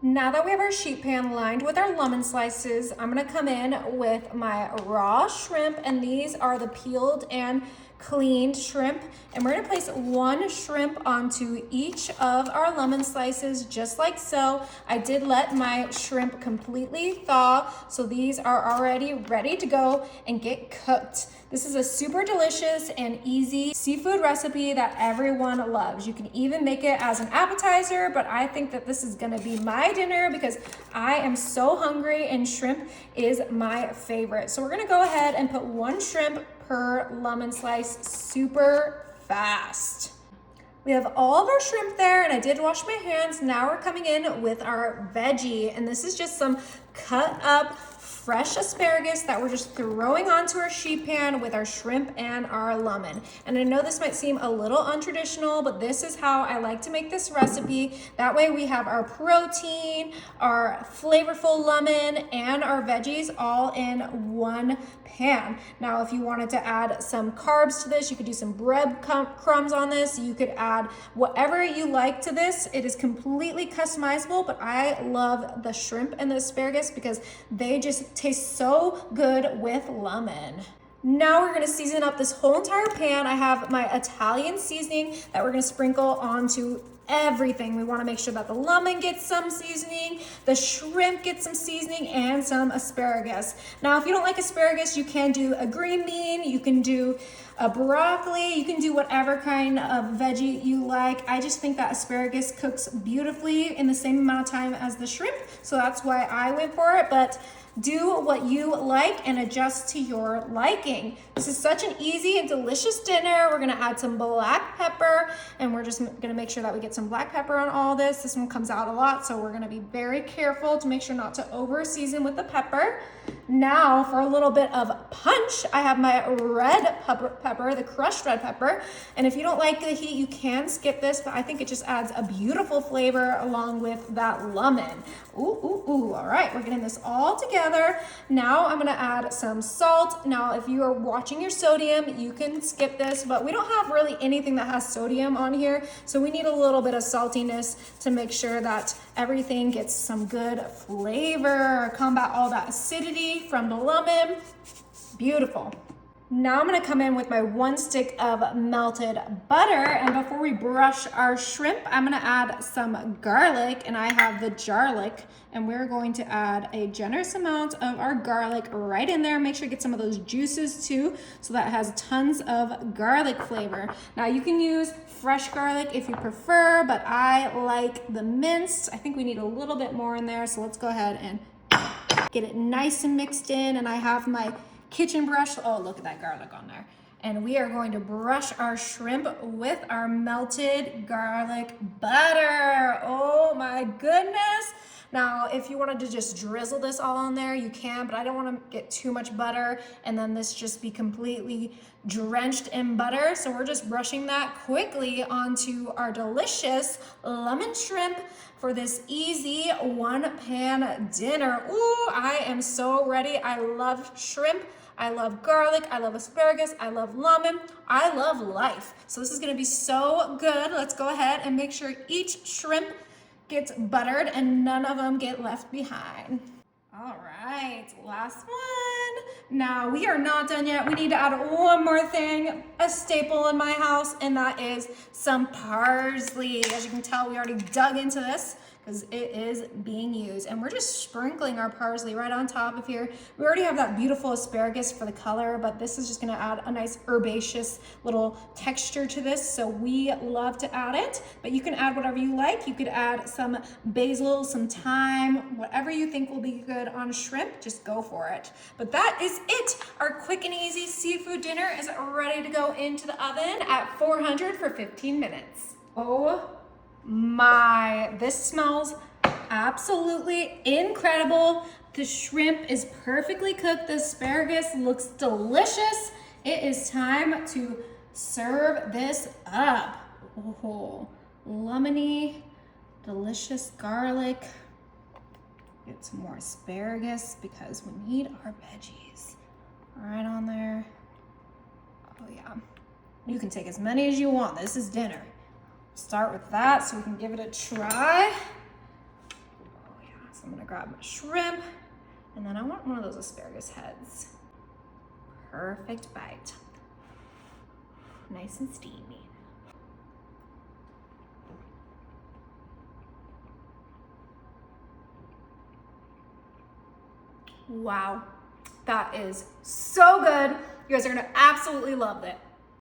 Now that we have our sheet pan lined with our lemon slices, I'm gonna come in with my raw shrimp, and these are the peeled and cleaned shrimp. And we're gonna place one shrimp onto each of our lemon slices, just like so. I did let my shrimp completely thaw, so these are already ready to go and get cooked. This is a super delicious and easy seafood recipe that everyone loves. You can even make it as an appetizer, but I think that this is gonna be my dinner because I am so hungry and shrimp is my favorite. So we're gonna go ahead and put one shrimp per lemon slice super fast. We have all of our shrimp there, and I did wash my hands. Now we're coming in with our veggie, and this is just some cut up fresh asparagus that we're just throwing onto our sheet pan with our shrimp and our lemon. And I know this might seem a little untraditional, but this is how I like to make this recipe. That way we have our protein, our flavorful lemon, and our veggies all in one pan. Now, if you wanted to add some carbs to this, you could do some bread crumbs on this. You could add whatever you like to this. It is completely customizable, but I love the shrimp and the asparagus because they just taste so good with lemon. Now we're gonna season up this whole entire pan. I have my Italian seasoning that we're gonna sprinkle onto everything. We wanna make sure that the lemon gets some seasoning, the shrimp gets some seasoning, and some asparagus. Now, if you don't like asparagus, you can do a green bean, you can do a broccoli, you can do whatever kind of veggie you like. I just think that asparagus cooks beautifully in the same amount of time as the shrimp, so that's why I went for it, but do what you like and adjust to your liking. This is such an easy and delicious dinner. We're gonna add some black pepper, and we're just gonna make sure that we get some black pepper on all this. This one comes out a lot, so we're gonna be very careful to make sure not to over season with the pepper. Now for a little bit of punch, I have my red pepper, the crushed red pepper. And if you don't like the heat, you can skip this, but I think it just adds a beautiful flavor along with that lemon. Ooh, ooh, ooh. All right, we're getting this all together. Now I'm gonna add some salt. Now, if you are watching your sodium, you can skip this, but we don't have really anything that has sodium on here. So we need a little bit of saltiness to make sure that everything gets some good flavor, combat all that acidity from the lemon. Beautiful. Now I'm gonna come in with my 1 stick of melted butter, and before we brush our shrimp, I'm gonna add some garlic, and I have the jarlic, and we're going to add a generous amount of our garlic right in there. Make sure you get some of those juices too, so that has tons of garlic flavor. Now you can use fresh garlic if you prefer, but I like the minced. I think we need a little bit more in there, so let's go ahead and get it nice and mixed in. And I have my kitchen brush. Oh, look at that garlic on there. And we are going to brush our shrimp with our melted garlic butter. Oh my goodness. Now, if you wanted to just drizzle this all on there, you can, but I don't want to get too much butter and then this just be completely drenched in butter. So we're just brushing that quickly onto our delicious lemon shrimp for this easy one pan dinner. Ooh, I am so ready. I love shrimp. I love garlic, I love asparagus, I love lemon, I love life. So this is gonna be so good. Let's go ahead and make sure each shrimp gets buttered and none of them get left behind. All right, last one. Now we are not done yet. We need to add one more thing, a staple in my house, and that is some parsley. As you can tell, we already dug into this because it is being used, and we're just sprinkling our parsley right on top of here. We already have that beautiful asparagus for the color, but this is just gonna add a nice herbaceous little texture to this, so we love to add it, but you can add whatever you like. You could add some basil, some thyme, whatever you think will be good on shrimp, just go for it. But that is it. Our quick and easy seafood dinner is ready to go into the oven at 400 for 15 minutes. Oh my, this smells absolutely incredible. The shrimp is perfectly cooked. The asparagus looks delicious. It is time to serve this up. Oh, lemony, delicious garlic. Get some more asparagus because we need our veggies right on there. Oh yeah, you can take as many as you want. This is dinner. Start with that so we can give it a try. Oh So I'm gonna grab my shrimp, and then I want one of those asparagus heads. Perfect bite. Nice and steamy. Wow, that is so good. You guys are gonna absolutely love it.